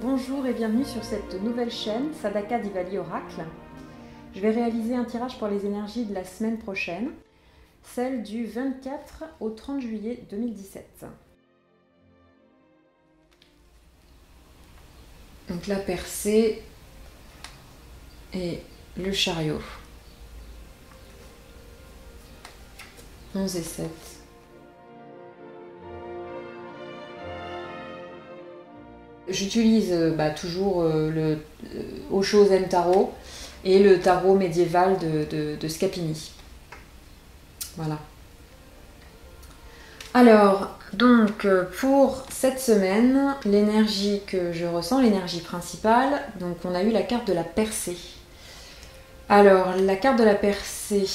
Bonjour et bienvenue sur cette nouvelle chaîne, Sadaka Diwali Oracle. Je vais réaliser un tirage pour les énergies de la semaine prochaine, celle du 24 au 30 juillet 2017. Donc la percée et le chariot. 11 et 7. J'utilise toujours le Osho Zen Tarot et le tarot médiéval de Scapini. Voilà. Alors, donc pour cette semaine, l'énergie que je ressens, l'énergie principale, donc on a eu la carte de la percée. Alors, la carte de la percée,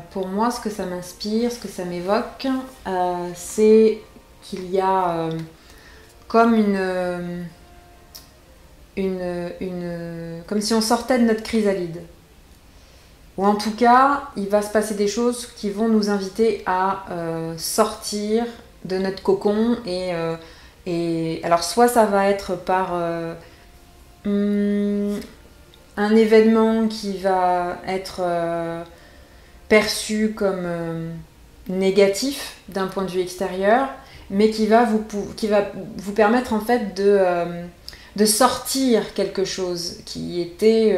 pour moi, ce que ça m'inspire, ce que ça m'évoque, c'est qu'il y a comme comme si on sortait de notre chrysalide. Ou en tout cas, il va se passer des choses qui vont nous inviter à sortir de notre cocon. Et alors, soit ça va être par un événement qui va être perçu comme négatif d'un point de vue extérieur, mais qui va vous permettre en fait de sortir quelque chose qui était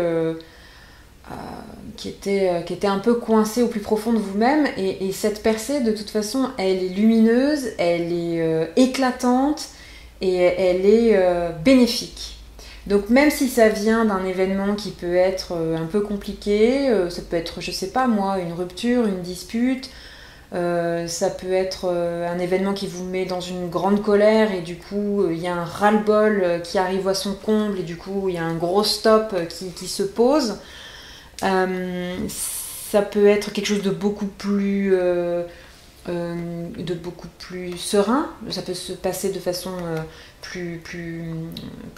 un peu coincé au plus profond de vous-même. Et cette percée, de toute façon, elle est lumineuse, elle est éclatante et elle est bénéfique. Donc même si ça vient d'un événement qui peut être un peu compliqué, ça peut être, je sais pas moi, une rupture, une dispute, ça peut être un événement qui vous met dans une grande colère et du coup il y a un ras-le-bol qui arrive à son comble et du coup il y a un gros stop qui se pose. Ça peut être quelque chose de beaucoup plus serein, ça peut se passer de façon plus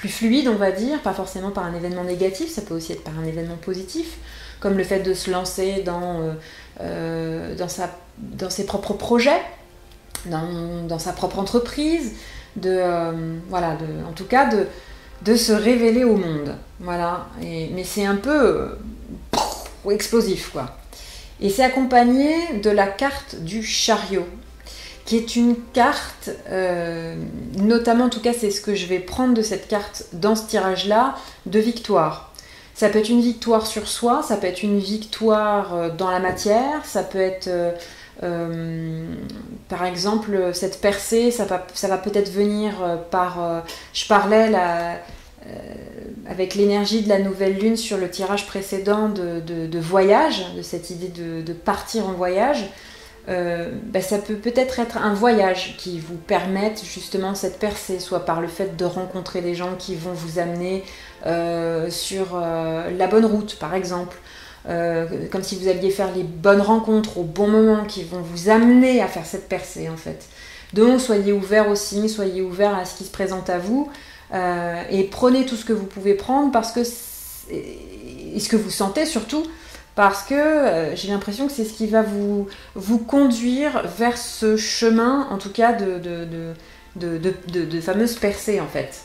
fluide, on va dire, pas forcément par un événement négatif, ça peut aussi être par un événement positif, comme le fait de se lancer dans ses propres projets, dans sa propre entreprise, en tout cas de se révéler au monde. Voilà. Mais c'est un peu explosif, quoi. Et c'est accompagné de la carte du chariot, qui est une carte, notamment, en tout cas c'est ce que je vais prendre de cette carte dans ce tirage-là, de victoire. Ça peut être une victoire sur soi, ça peut être une victoire dans la matière, ça peut être, par exemple, cette percée, ça va peut-être venir je parlais avec l'énergie de la nouvelle lune sur le tirage précédent de voyage, de cette idée de partir en voyage. Ça peut peut-être être un voyage qui vous permette justement cette percée, soit par le fait de rencontrer des gens qui vont vous amener sur la bonne route, par exemple, comme si vous alliez faire les bonnes rencontres au bon moment qui vont vous amener à faire cette percée en fait. Donc soyez ouverts aux signes, soyez ouverts à ce qui se présente à vous et prenez tout ce que vous pouvez prendre parce que et ce que vous sentez surtout, parce que j'ai l'impression que c'est ce qui va vous conduire vers ce chemin, en tout cas de fameuses percées en fait.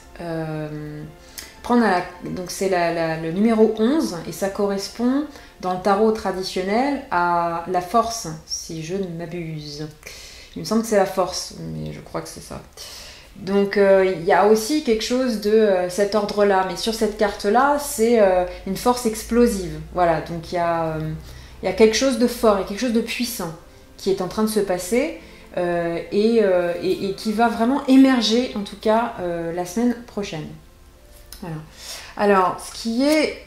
Donc c'est le numéro 11 et ça correspond dans le tarot traditionnel à la force, si je ne m'abuse. Il me semble que c'est la force, mais je crois que c'est ça. Donc il y a aussi quelque chose de cet ordre-là, mais sur cette carte-là, c'est une force explosive. Voilà, donc il y a quelque chose de fort, il y a quelque chose de puissant qui est en train de se passer et qui va vraiment émerger, en tout cas, la semaine prochaine. Voilà. Alors, ce qui est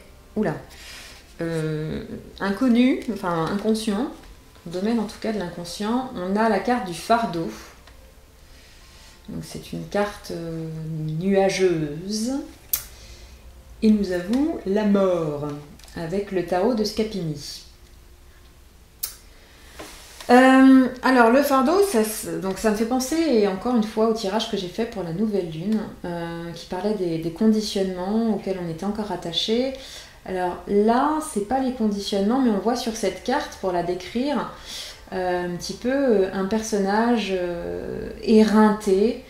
inconnu, enfin inconscient, au domaine en tout cas de l'inconscient, on a la carte du fardeau. Donc c'est une carte nuageuse. Et nous avons la mort avec le tarot de Scapini. Alors le fardeau, ça me fait penser, et encore une fois, au tirage que j'ai fait pour la nouvelle lune, qui parlait des conditionnements auxquels on était encore attaché. Alors là, c'est pas les conditionnements, mais on voit sur cette carte, pour la décrire, un petit peu un personnage éreinté,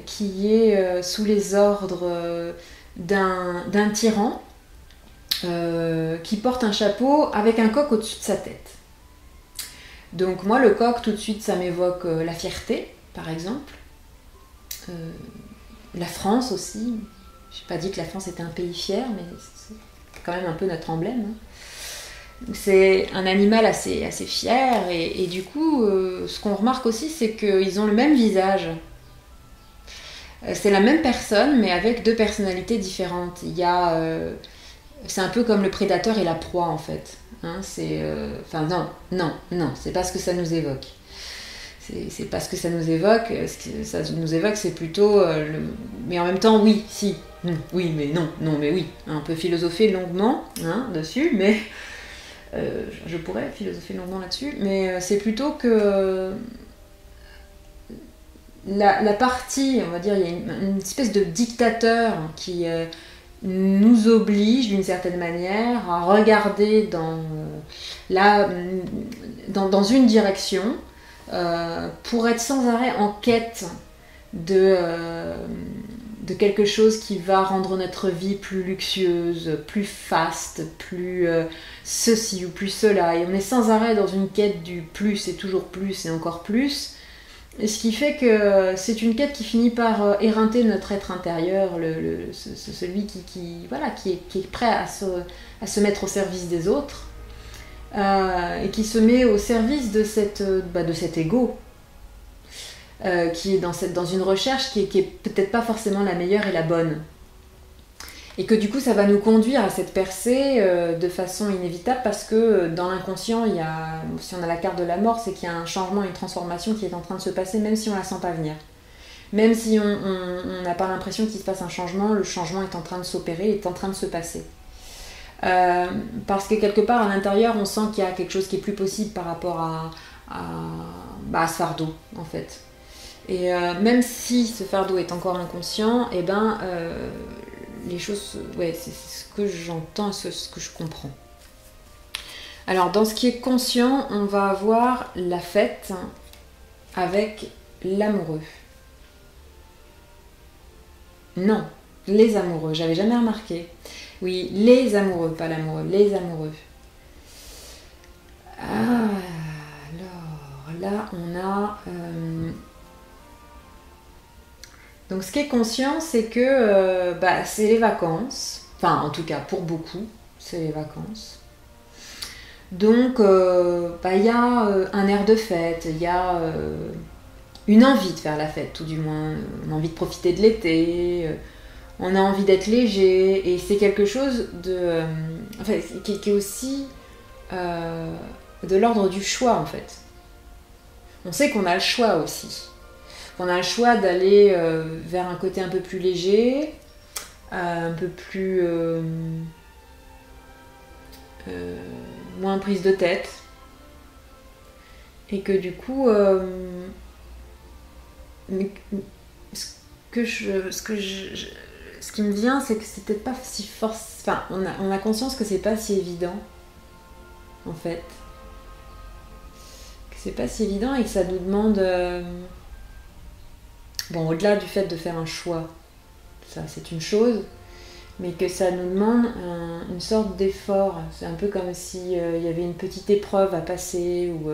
qui est sous les ordres d'un tyran qui porte un chapeau avec un coq au-dessus de sa tête. Donc moi, le coq, tout de suite, ça m'évoque la fierté, par exemple. La France aussi. J'ai pas dit que la France était un pays fier, mais c'est quand même un peu notre emblème. C'est un animal assez fier, et du coup, ce qu'on remarque aussi, c'est qu'ils ont le même visage. C'est la même personne, mais avec deux personnalités différentes. C'est un peu comme le prédateur et la proie, en fait. Hein, non, c'est pas ce que ça nous évoque. C'est pas ce que ça nous évoque. Ce que ça nous évoque, c'est plutôt... Mais en même temps, oui, si. Oui, mais non, mais oui. On peut philosopher longuement dessus, mais... je pourrais philosopher longuement là-dessus, mais c'est plutôt que... La partie, on va dire, il y a une espèce de dictateur qui nous oblige d'une certaine manière à regarder dans une direction pour être sans arrêt en quête de quelque chose qui va rendre notre vie plus luxueuse, plus faste, plus ceci ou plus cela. Et on est sans arrêt dans une quête du plus et toujours plus et encore plus. Et ce qui fait que c'est une quête qui finit par éreinter notre être intérieur, celui qui est prêt à se mettre au service des autres et qui se met au service de cet ego qui est dans une recherche qui est peut-être pas forcément la meilleure et la bonne. Et que du coup ça va nous conduire à cette percée de façon inévitable parce que dans l'inconscient, si on a la carte de la mort, c'est qu'il y a un changement, une transformation qui est en train de se passer même si on la sent pas venir. Même si on n'a pas l'impression qu'il se passe un changement, le changement est en train de s'opérer, est en train de se passer. Parce que quelque part à l'intérieur, on sent qu'il y a quelque chose qui est plus possible par rapport à ce fardeau en fait. Et même si ce fardeau est encore inconscient, les choses, c'est ce que j'entends, ce que je comprends. Alors, dans ce qui est conscient, on va avoir la fête avec l'amoureux. Non, les amoureux, j'avais jamais remarqué. Oui, les amoureux, pas l'amoureux, les amoureux. Alors, là, on a... Donc ce qui est conscient, c'est que c'est les vacances. Enfin, en tout cas, pour beaucoup, c'est les vacances. Donc, y a un air de fête, il y a une envie de faire la fête, tout du moins. On a envie de profiter de l'été, on a envie d'être léger. Et c'est quelque chose qui est aussi de l'ordre du choix, en fait. On sait qu'on a le choix aussi. On a le choix d'aller vers un côté un peu plus léger, un peu plus moins prise de tête, et que du coup, ce qui me vient, c'est que c'est peut-être pas si fort. Enfin, on a conscience que c'est pas si évident, en fait, que c'est pas si évident et que ça nous demande. Bon, au-delà du fait de faire un choix, ça c'est une chose, mais que ça nous demande une sorte d'effort. C'est un peu comme s'il y avait une petite épreuve à passer, ou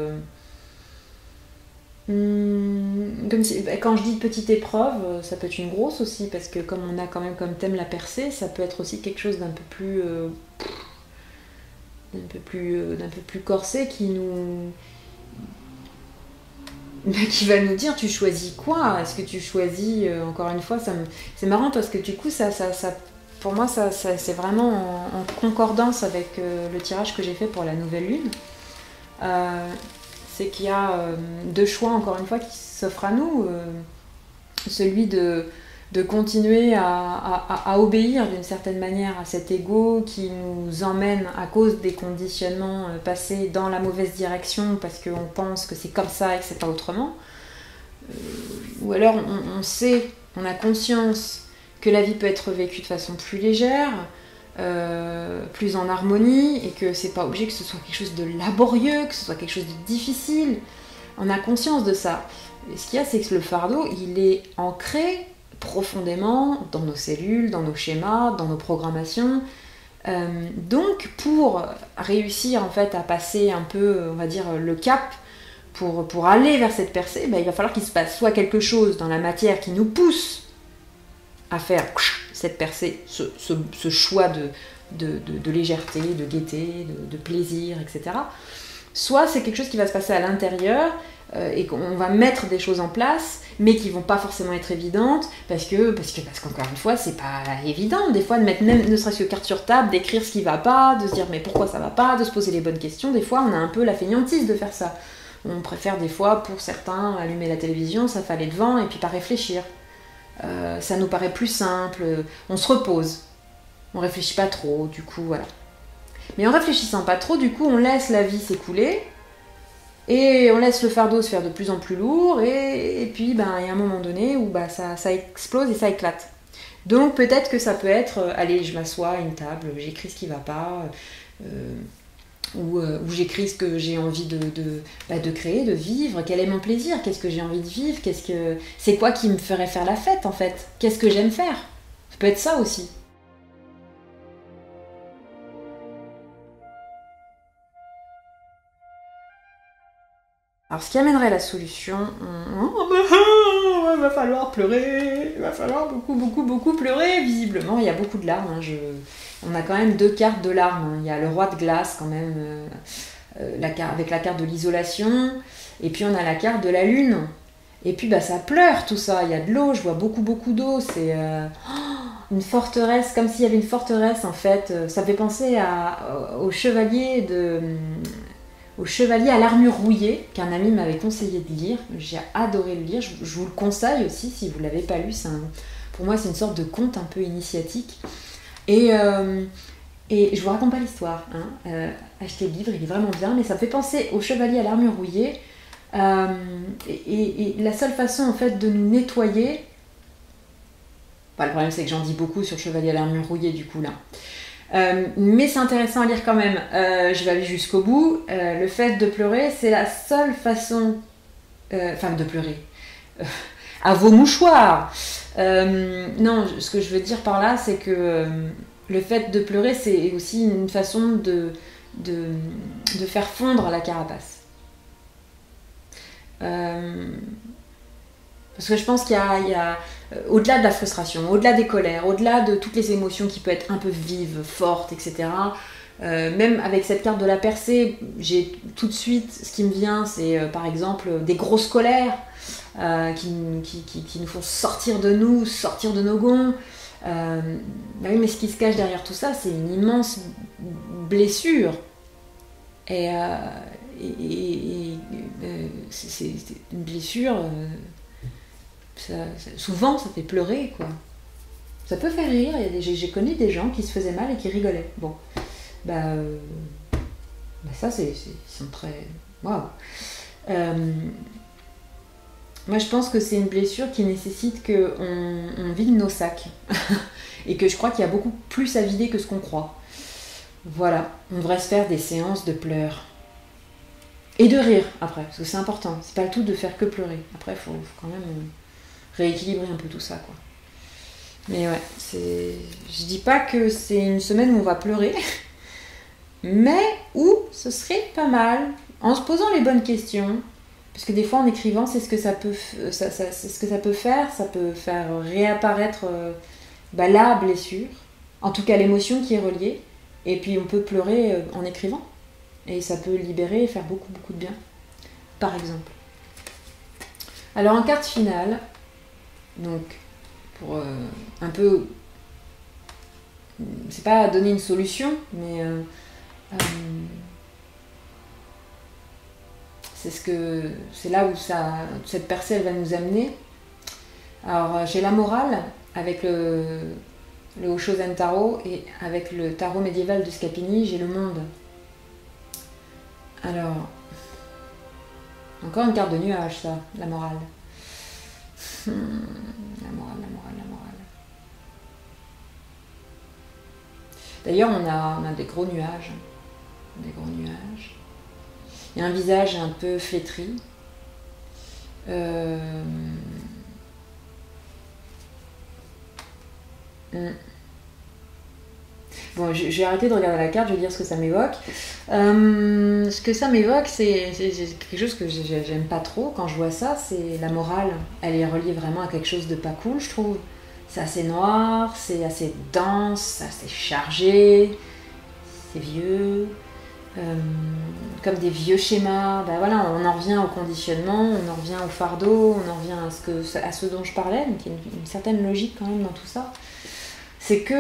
comme si, quand je dis petite épreuve, ça peut être une grosse aussi, parce que comme on a quand même comme thème la percée, ça peut être aussi quelque chose d'un peu plus corsé qui va nous dire tu choisis quoi. Est-ce que tu choisis encore une fois, c'est marrant parce que du coup ça pour moi ça c'est vraiment en concordance avec le tirage que j'ai fait pour la nouvelle lune. C'est qu'il y a deux choix encore une fois qui s'offrent à nous, celui de continuer à obéir d'une certaine manière à cet ego qui nous emmène à cause des conditionnements passés dans la mauvaise direction parce qu'on pense que c'est comme ça et que c'est pas autrement, ou alors on a conscience que la vie peut être vécue de façon plus légère, plus en harmonie, et que c'est pas obligé que ce soit quelque chose de laborieux, que ce soit quelque chose de difficile. On a conscience de ça. Et ce qu'il y a, c'est que le fardeau, il est ancré profondément dans nos cellules, dans nos schémas, dans nos programmations. Donc, pour réussir en fait à passer un peu, on va dire, le cap, pour aller vers cette percée, il va falloir qu'il se passe soit quelque chose dans la matière qui nous pousse à faire cette percée, ce choix de légèreté, de gaieté, de plaisir, etc. Soit c'est quelque chose qui va se passer à l'intérieur et qu'on va mettre des choses en place, mais qui vont pas forcément être évidentes, parce qu'encore une fois, c'est pas évident, des fois, de mettre même, ne serait-ce que carte sur table, d'écrire ce qui va pas, de se dire mais pourquoi ça va pas, de se poser les bonnes questions. Des fois, on a un peu la fainéantise de faire ça. On préfère des fois, pour certains, allumer la télévision, s'affaler devant et puis pas réfléchir. Ça nous paraît plus simple, on se repose, on réfléchit pas trop, du coup, voilà. Mais en réfléchissant pas trop, du coup, on laisse la vie s'écouler, et on laisse le fardeau se faire de plus en plus lourd, et puis, il y a un moment donné où ça explose et ça éclate. Donc, peut-être que ça peut être, allez, je m'assois à une table, j'écris ce qui va pas, ou j'écris ce que j'ai envie de créer, de vivre, quel est mon plaisir, qu'est-ce que j'ai envie de vivre, c'est quoi qui me ferait faire la fête, en fait, qu'est-ce que j'aime faire. Ça peut être ça aussi. Alors, ce qui amènerait la solution, il va falloir pleurer, il va falloir beaucoup pleurer. Visiblement, il y a beaucoup de larmes. On a quand même 2 cartes de larmes. Il y a le roi de glace, quand même, avec la carte de l'isolation. Et puis, on a la carte de la lune. Et puis, ça pleure tout ça. Il y a de l'eau, je vois beaucoup d'eau. C'est une forteresse, comme s'il y avait une forteresse, en fait. Ça fait penser au chevalier à l'armure rouillée, qu'un ami m'avait conseillé de lire. J'ai adoré le lire, je vous le conseille aussi si vous ne l'avez pas lu. Pour moi, c'est une sorte de conte un peu initiatique. Et je vous raconte pas l'histoire. Achetez le livre, il est vraiment bien, mais ça me fait penser au chevalier à l'armure rouillée. Et la seule façon en fait de nous nettoyer. Le problème, c'est que j'en dis beaucoup sur le chevalier à l'armure rouillée, du coup, là. Mais c'est intéressant à lire quand même. Je vais aller jusqu'au bout. Le fait de pleurer, c'est la seule façon de pleurer à vos mouchoirs. Non, ce que je veux dire par là, c'est que le fait de pleurer, c'est aussi une façon de faire fondre la carapace. Parce que je pense qu'il y a au-delà de la frustration, au-delà des colères, au-delà de toutes les émotions qui peuvent être un peu vives, fortes, etc. Même avec cette carte de la percée, j'ai tout de suite, ce qui me vient, c'est par exemple des grosses colères qui nous font sortir de nous, sortir de nos gonds. Oui, mais ce qui se cache derrière tout ça, c'est une immense blessure. Et c'est une blessure... souvent ça fait pleurer, quoi. Ça peut faire rire, j'ai connu des gens qui se faisaient mal et qui rigolaient. Bon, ça ils sont très... Waouh. Moi je pense que c'est une blessure qui nécessite qu'on vide nos sacs. Et que je crois qu'il y a beaucoup plus à vider que ce qu'on croit. Voilà, on devrait se faire des séances de pleurs. Et de rire après, parce que c'est important. C'est pas le tout de faire que pleurer. Après, il faut quand même rééquilibrer un peu tout ça, quoi. Mais ouais, je dis pas que c'est une semaine où on va pleurer, mais où ce serait pas mal, en se posant les bonnes questions, parce que des fois en écrivant, c'est ce que ça peut faire, ça peut faire réapparaître la blessure, en tout cas l'émotion qui est reliée, et puis on peut pleurer en écrivant, et ça peut libérer et faire beaucoup de bien, par exemple. Alors en carte finale, donc pour un peu, c'est pas donner une solution, mais c'est là où cette percée elle va nous amener. Alors j'ai la morale avec le Osho-zen Tarot, et avec le tarot médiéval de Scapini, j'ai le monde. Alors, encore une carte de nuage, ça, la morale. La morale. D'ailleurs, on a des gros nuages. Il y a un visage un peu flétri. Euh, hmm. Bon, je vais arrêter de regarder la carte, je vais dire ce que ça m'évoque. Ce que ça m'évoque, c'est quelque chose que j'aime pas trop quand je vois ça, c'est la morale. Elle est reliée vraiment à quelque chose de pas cool, je trouve. C'est assez noir, c'est assez dense, c'est assez chargé, c'est vieux. Comme des vieux schémas, ben voilà, on en revient au conditionnement, on en revient au fardeau, on en revient à ce dont je parlais, donc il y a une certaine logique quand même dans tout ça. C'est que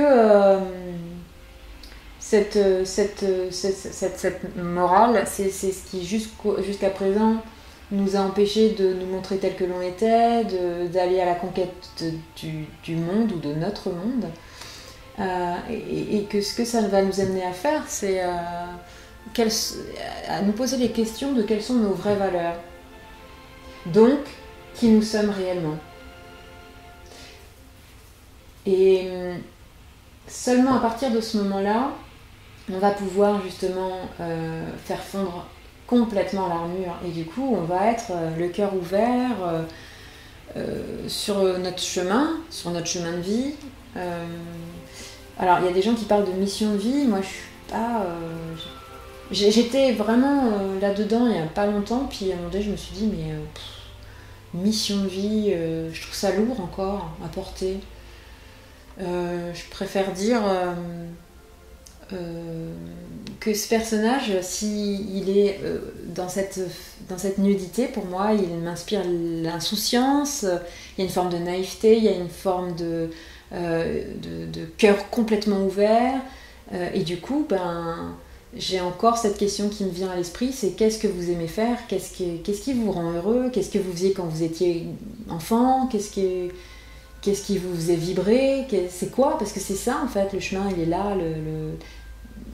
cette morale, c'est ce qui jusqu'à présent nous a empêchés de nous montrer tel que l'on était, d'aller à la conquête du monde ou de notre monde. Et que ce que ça va nous amener à faire, c'est à nous poser les questions de quelles sont nos vraies valeurs. Donc, qui nous sommes réellement. Et seulement à partir de ce moment-là, on va pouvoir justement faire fondre complètement l'armure. Et du coup, on va être le cœur ouvert sur notre chemin de vie. Alors, il y a des gens qui parlent de mission de vie. Moi, je suis pas... J'étais vraiment là-dedans il n'y a pas longtemps. Puis à un moment donné, je me suis dit, mais mission de vie, je trouve ça lourd encore à porter. Je préfère dire que ce personnage, s'il est dans cette nudité, pour moi, il m'inspire l'insouciance, il y a une forme de naïveté, il y a une forme de cœur complètement ouvert, et du coup, j'ai encore cette question qui me vient à l'esprit, c'est qu'est-ce que vous aimez faire, qu'est-ce qui vous rend heureux, qu'est-ce que vous faisiez quand vous étiez enfant, qu'est-ce qui vous faisait vibrer, c'est quoi? Parce que c'est ça en fait, le chemin il est là,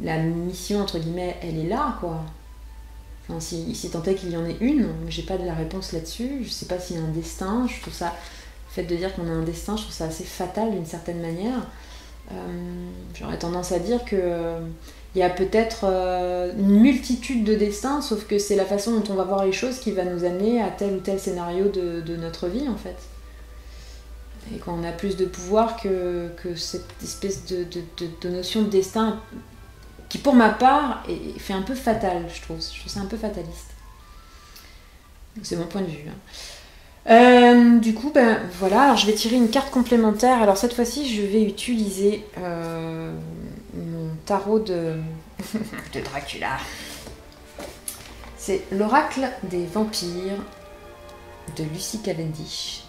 la mission entre guillemets elle est là quoi. Enfin, si tant est qu'il y en ait une, j'ai pas de la réponse là-dessus, je sais pas s'il y a un destin, je trouve ça, le fait de dire qu'on a un destin, je trouve ça assez fatal d'une certaine manière. J'aurais tendance à dire que il y a peut-être une multitude de destins, sauf que c'est la façon dont on va voir les choses qui va nous amener à tel ou tel scénario de notre vie en fait. Et qu'on a plus de pouvoir que cette espèce de notion de destin qui pour ma part fait un peu fatal, je trouve ça un peu fataliste. C'est mon point de vue. Du coup, voilà, alors je vais tirer une carte complémentaire. Alors cette fois-ci, je vais utiliser mon tarot de Dracula. C'est l'oracle des vampires de Lucy Cavendish,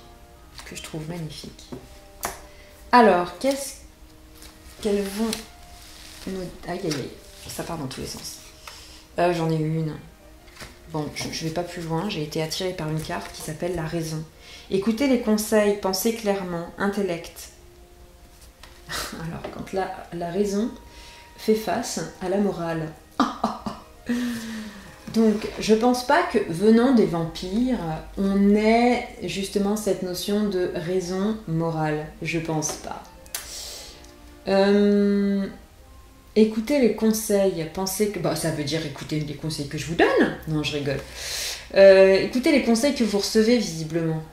que je trouve magnifique. Alors, qu'elles vont nous... Aïe, aïe, aïe, ça part dans tous les sens. J'en ai eu une. Bon, je vais pas plus loin, j'ai été attirée par une carte qui s'appelle la raison. Écoutez les conseils, pensez clairement, intellect. Alors, quand la raison fait face à la morale. Donc, je pense pas que venant des vampires, on ait justement cette notion de raison morale. Je pense pas. Écoutez les conseils, pensez que... ça veut dire écoutez les conseils que je vous donne. Non, je rigole. Écoutez les conseils que vous recevez visiblement.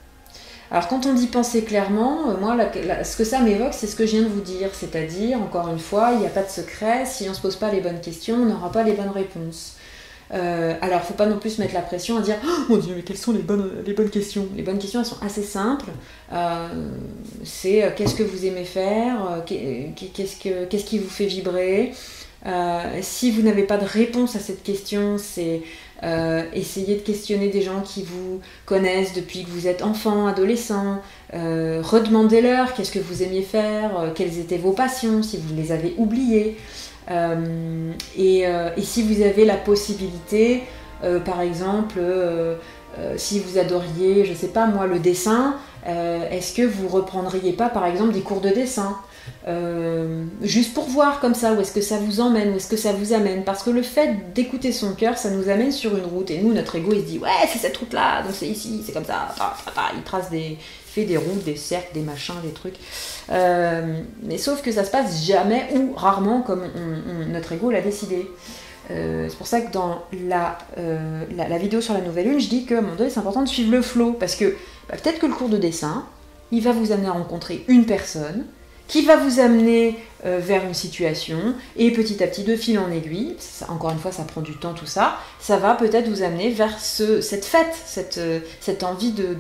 Alors quand on dit penser clairement, moi ce que ça m'évoque, c'est ce que je viens de vous dire. C'est-à-dire, encore une fois, il n'y a pas de secret. Si on ne se pose pas les bonnes questions, on n'aura pas les bonnes réponses. Alors, faut pas non plus se mettre la pression à dire oh mon Dieu, mais quelles sont les bonnes questions? Les bonnes questions, elles sont assez simples. C'est qu'est-ce que vous aimez faire, qu'est-ce qui vous fait vibrer. Si vous n'avez pas de réponse à cette question, c'est essayer de questionner des gens qui vous connaissent depuis que vous êtes enfant, adolescent. Redemandez-leur qu'est-ce que vous aimiez faire, quelles étaient vos passions, si vous les avez oubliées. Et si vous avez la possibilité, par exemple, si vous adoriez, je sais pas moi, le dessin, est-ce que vous reprendriez pas par exemple des cours de dessin juste pour voir comme ça, où est-ce que ça vous emmène, où est-ce que ça vous amène, parce que le fait d'écouter son cœur, ça nous amène sur une route, et nous, notre ego, il se dit ouais, c'est cette route-là, donc c'est ici, c'est comme ça, il fait des routes, des cercles, des machins, des trucs, mais sauf que ça se passe jamais ou rarement comme notre ego l'a décidé. C'est pour ça que dans la vidéo sur la nouvelle lune, je dis qu'à un moment donné, c'est important de suivre le flow, parce que peut-être que le cours de dessin, il va vous amener à rencontrer une personne, qui va vous amener vers une situation, et petit à petit, de fil en aiguille, encore une fois, ça prend du temps tout ça, ça va peut-être vous amener vers cette fête, cette envie de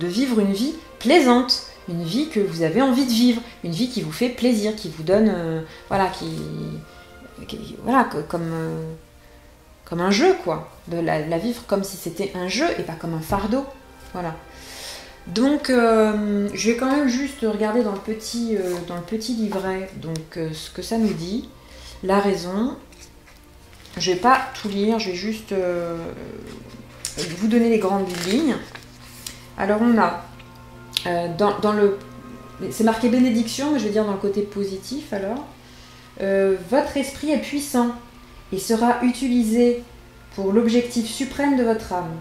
vivre une vie plaisante, une vie que vous avez envie de vivre, une vie qui vous fait plaisir, qui vous donne, comme un jeu, quoi, de la vivre comme si c'était un jeu et pas comme un fardeau, voilà. Donc, je vais quand même juste regarder dans le petit livret donc, ce que ça nous dit, la raison. Je vais pas tout lire, je vais juste vous donner les grandes lignes. Alors, on a, c'est marqué bénédiction, mais je vais dire dans le côté positif, alors. Votre esprit est puissant et sera utilisé pour l'objectif suprême de votre âme.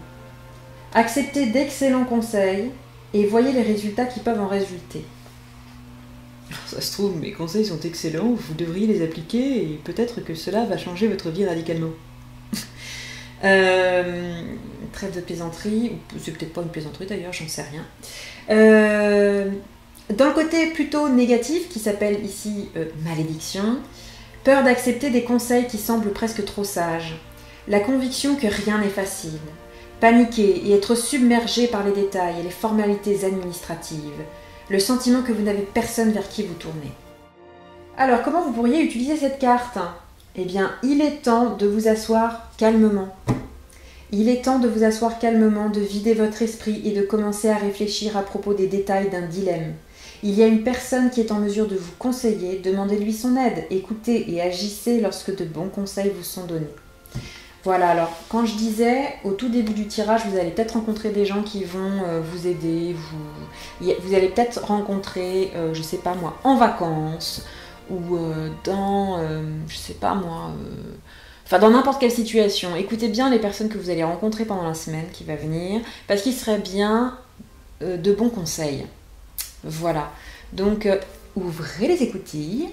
Acceptez d'excellents conseils et voyez les résultats qui peuvent en résulter. Ça se trouve, mes conseils sont excellents, vous devriez les appliquer et peut-être que cela va changer votre vie radicalement. Trêve de plaisanterie, c'est peut-être pas une plaisanterie d'ailleurs, j'en sais rien. Dans le côté plutôt négatif, qui s'appelle ici malédiction, peur d'accepter des conseils qui semblent presque trop sages, la conviction que rien n'est facile, paniquer et être submergé par les détails et les formalités administratives, le sentiment que vous n'avez personne vers qui vous tourner. Alors, comment vous pourriez utiliser cette carte ? Eh bien, il est temps de vous asseoir calmement. Il est temps de vous asseoir calmement, de vider votre esprit et de commencer à réfléchir à propos des détails d'un dilemme. Il y a une personne qui est en mesure de vous conseiller, demandez-lui son aide, écoutez et agissez lorsque de bons conseils vous sont donnés. Voilà, alors, quand je disais, au tout début du tirage, vous allez peut-être rencontrer des gens qui vont vous aider, vous allez peut-être rencontrer, je sais pas moi, en vacances, ou je sais pas moi, dans n'importe quelle situation. Écoutez bien les personnes que vous allez rencontrer pendant la semaine qui va venir, parce qu'il serait bien de bons conseils. Voilà, donc ouvrez les écoutilles,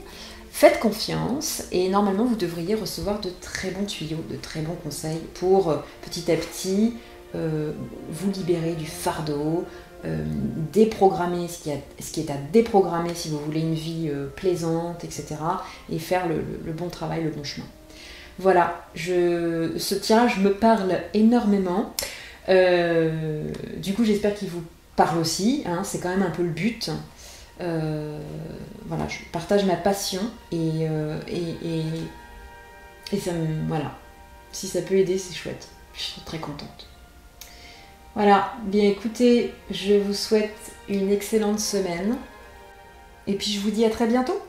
faites confiance et normalement vous devriez recevoir de très bons tuyaux, de très bons conseils pour petit à petit vous libérer du fardeau, déprogrammer ce qui est à déprogrammer si vous voulez une vie plaisante, etc. et faire le bon travail, le bon chemin. Voilà, ce tirage me parle énormément. Du coup, j'espère qu'il vous parle aussi, hein, c'est quand même un peu le but. Voilà, je partage ma passion et ça me, voilà. Si ça peut aider, c'est chouette. Je suis très contente. Voilà, bien écoutez, je vous souhaite une excellente semaine et puis je vous dis à très bientôt.